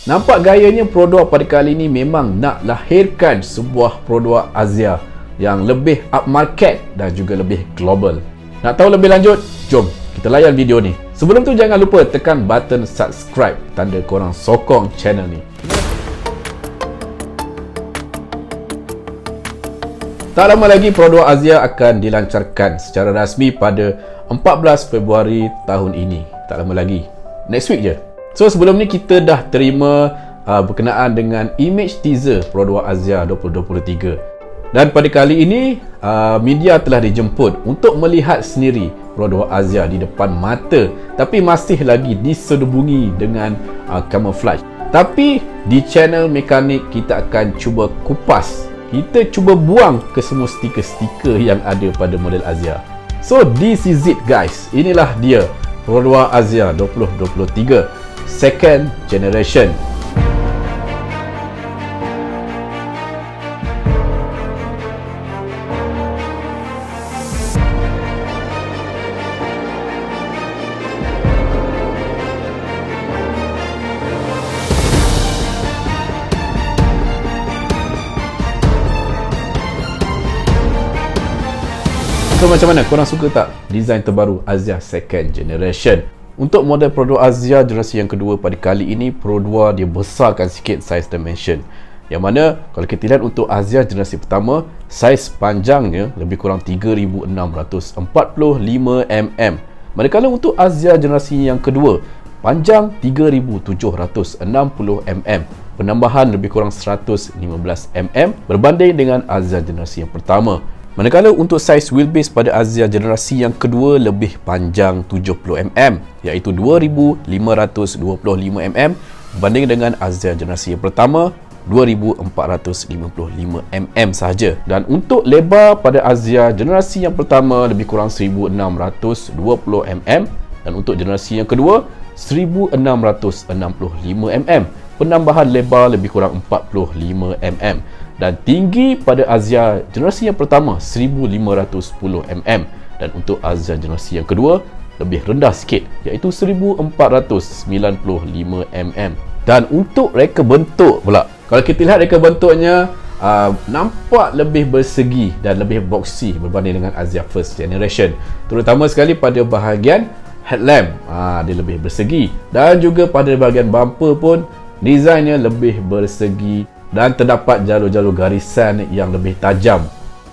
Nampak gayanya Pro2 pada kali ini memang nak lahirkan sebuah Pro2 Asia yang lebih upmarket dan juga lebih global. Nak tahu lebih lanjut? Jom kita layan video ni. Sebelum tu jangan lupa tekan button subscribe, tanda korang sokong channel ni. Tak lama lagi Pro2 Asia akan dilancarkan secara rasmi pada 14 Februari tahun ini. Tak lama lagi, next week je. So sebelum ni kita dah terima berkenaan dengan image teaser Pro2 Asia 2023. Dan pada kali ini media telah dijemput untuk melihat sendiri Pro2 Asia di depan mata, tapi masih lagi diselubungi dengan camouflage. Tapi di channel mekanik kita akan cuba kupas, kita cuba buang ke semua stiker-stiker yang ada pada model Asia. So this is it guys, inilah dia Pro2 Asia 2023 second generation. So macam mana? Korang suka tak design terbaru Asia second generation? Untuk model Pro2 Asia generasi yang kedua pada kali ini, Pro2 dia besarkan sikit size dimension. Yang mana kalau kita lihat untuk Asia generasi pertama, saiz panjangnya lebih kurang 3645 mm. Manakala untuk Asia generasi yang kedua, panjang 3760 mm. Penambahan lebih kurang 115 mm berbanding dengan Asia generasi yang pertama. Manakala untuk saiz wheelbase pada Asia generasi yang kedua lebih panjang 70mm, iaitu 2525 mm berbanding dengan Asia generasi yang pertama 2455 mm sahaja. Dan untuk lebar pada Asia generasi yang pertama lebih kurang 1620 mm dan untuk generasi yang kedua 1665 mm. Penambahan lebar lebih kurang 45 mm. Dan tinggi pada Asia generasi yang pertama 1510 mm dan untuk Asia generasi yang kedua lebih rendah sikit iaitu 1495 mm. Dan untuk reka bentuk pula, kalau kita lihat reka bentuknya nampak lebih bersegi dan lebih boxy berbanding dengan Asia first generation, terutama sekali pada bahagian headlamp. Dia lebih bersegi dan juga pada bahagian bumper pun desainnya lebih bersegi dan terdapat jalur-jalur garisan yang lebih tajam.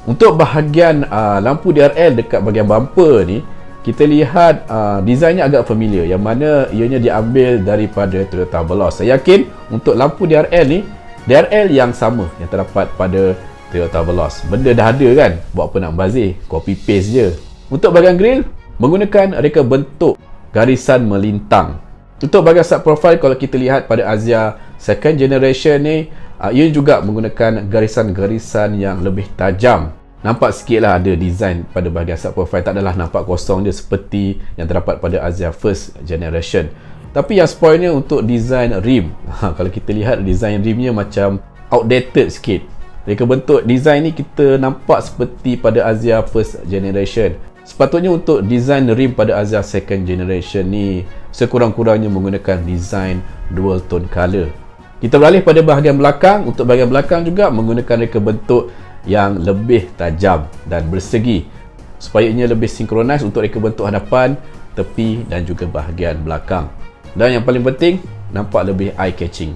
Untuk bahagian lampu DRL dekat bahagian bumper ni, kita lihat desainnya agak familiar, yang mana ianya diambil daripada Toyota Veloz. Saya yakin untuk lampu DRL ni, DRL yang sama yang terdapat pada Toyota Veloz. Benda dah ada kan, buat apa nak bazir, copy paste je. Untuk bahagian grill, menggunakan reka bentuk garisan melintang. Untuk bahagian sub profile, kalau kita lihat pada Asia second generation ni, ia juga menggunakan garisan-garisan yang lebih tajam. Nampak sikit lah ada design pada bahagian sub profile, tak adalah nampak kosong je seperti yang terdapat pada Asia first generation. Tapi yang spoilnya untuk design rim. Kalau kita lihat design rimnya macam outdated sikit. Reka bentuk design ni kita nampak seperti pada Asia first generation. Sepatutnya untuk design rim pada Asia second generation ni sekurang-kurangnya menggunakan design dual tone color. Kita beralih pada bahagian belakang. Untuk bahagian belakang juga menggunakan reka bentuk yang lebih tajam dan bersegi supaya ia lebih sinkronis untuk reka bentuk hadapan, tepi dan juga bahagian belakang. Dan yang paling penting, nampak lebih eye catching.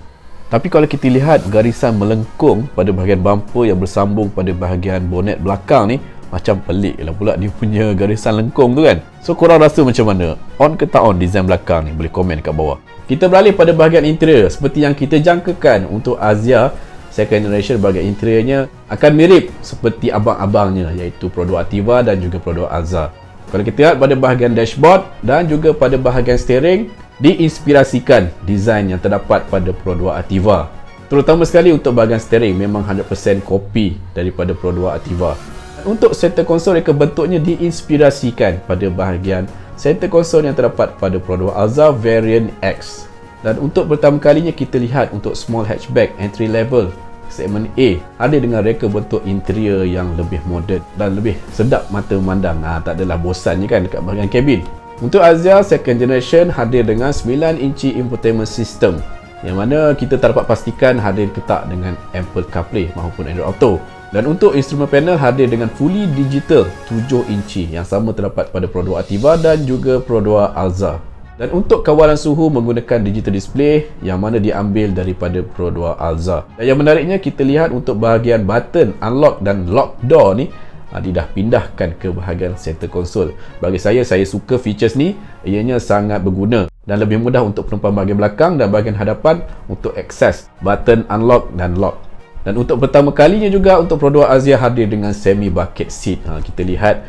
Tapi kalau kita lihat garisan melengkung pada bahagian bumper yang bersambung pada bahagian bonet belakang ni, macam pelik lah pula dia punya garisan lengkung tu kan. So korang rasa macam mana? On ke tak on design belakang ni? Boleh komen kat bawah. Kita beralih pada bahagian interior. Seperti yang kita jangkakan untuk Asia second generation, bahagian interiornya akan mirip seperti abang-abangnya, iaitu Pro2 Ativa dan juga Pro2 Aza. Kalau kita lihat pada bahagian dashboard dan juga pada bahagian steering, diinspirasikan design yang terdapat pada Pro2 Ativa. Terutama sekali untuk bahagian steering, memang 100% kopi daripada Pro2 Ativa. Untuk center console, reka bentuknya diinspirasikan pada bahagian center console yang terdapat pada Pro2 Aza variant X. Dan untuk pertama kalinya kita lihat untuk small hatchback entry level segmen A ada dengan reka bentuk interior yang lebih moden dan lebih sedap mata memandang. Tak adalah bosannya kan dekat bahagian kabin. Untuk Asia second generation hadir dengan 9 inci infotainment system yang mana kita tak dapat pastikan hadir ke tak dengan Apple CarPlay maupun Android Auto. Dan untuk instrument panel hadir dengan fully digital 7 inci yang sama terdapat pada Pro 2 Ativa dan juga Pro 2 Alza. Dan untuk kawalan suhu menggunakan digital display yang mana diambil daripada Pro 2 Alza. Dan yang menariknya kita lihat untuk bahagian button unlock dan lock door ni dia dah pindahkan ke bahagian center console. Bagi saya suka features ni, ianya sangat berguna dan lebih mudah untuk penumpang bahagian belakang dan bahagian hadapan untuk akses button unlock dan lock. Dan untuk pertama kalinya juga untuk Pro 2 Alza hadir dengan semi bucket seat. Kita lihat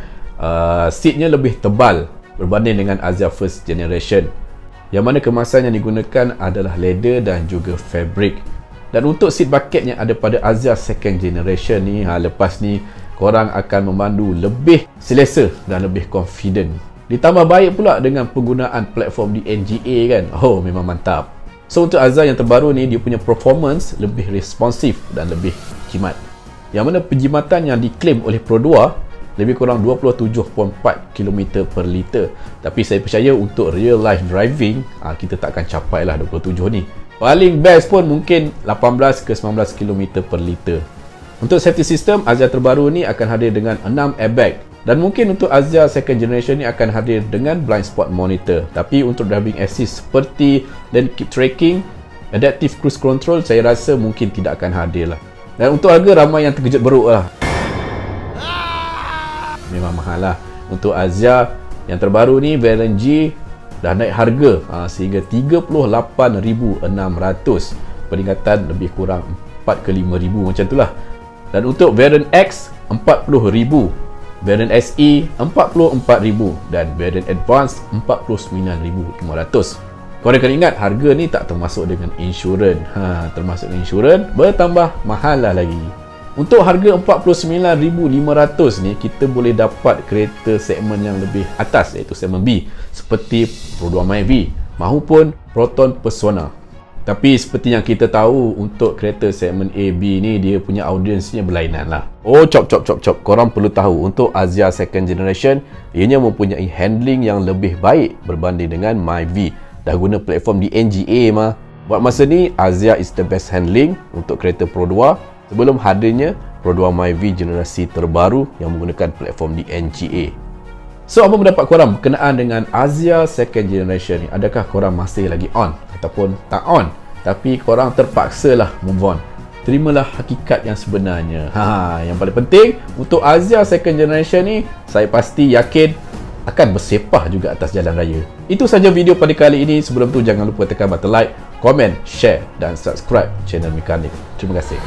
seatnya lebih tebal berbanding dengan Alza first generation, yang mana kemasan yang digunakan adalah leather dan juga fabric. Dan untuk seat bucket yang ada pada Alza second generation ni, lepas ni korang akan memandu lebih selesa dan lebih confident. Ditambah baik pula dengan penggunaan platform di NGA kan. Oh, memang mantap. So untuk Alza yang terbaru ni, dia punya performance lebih responsif dan lebih jimat. Yang mana penjimatan yang diklaim oleh Pro 2 lebih kurang 27.4 km per liter. Tapi saya percaya untuk real life driving, kita tak akan capai lah 27 ni. Paling best pun mungkin 18 ke 19 km per liter. Untuk safety system, Alza terbaru ni akan hadir dengan 6 airbag. Dan mungkin untuk Alza second generation ni akan hadir dengan blind spot monitor. Tapi untuk driving assist seperti lane keep tracking, adaptive cruise control, saya rasa mungkin tidak akan hadir lah. Dan untuk harga, ramai yang terkejut beruk lah. Memang mahal lah. Untuk Alza yang terbaru ni, variant G dah naik harga sehingga 38,600. Peningkatan lebih kurang 4 ke 5,000 macam tu lah. Dan untuk variant X 40,000, variant SE 44,000 dan variant Advance 49,500. Korang kena ingat harga ni tak termasuk dengan insurans. Termasuk dengan insurans bertambah mahal lah lagi. Untuk harga 49,500 ni, kita boleh dapat kereta segmen yang lebih atas iaitu segmen B seperti Pro 2 Myvi maupun Proton Persona. Tapi seperti yang kita tahu, untuk kereta segmen A, B ni dia punya audiensnya berlainan lah. Oh, cop. Korang perlu tahu untuk Alza second generation, ianya mempunyai handling yang lebih baik berbanding dengan Myvi. Dah guna platform di NGA mah. Buat masa ni, Alza is the best handling untuk kereta Pro 2 sebelum hadirnya Pro 2 Myvi generasi terbaru yang menggunakan platform di NGA. So, apa pendapat korang berkenaan dengan Alza second generation ni? Adakah korang masih lagi on ataupun tak on? Tapi korang terpaksa lah move on. Terimalah hakikat yang sebenarnya. Yang paling penting untuk Alza second generation ni, saya pasti yakin akan bersepah juga atas jalan raya. Itu saja video pada kali ini. Sebelum tu jangan lupa tekan button like, komen, share dan subscribe channel Mekanik. Terima kasih.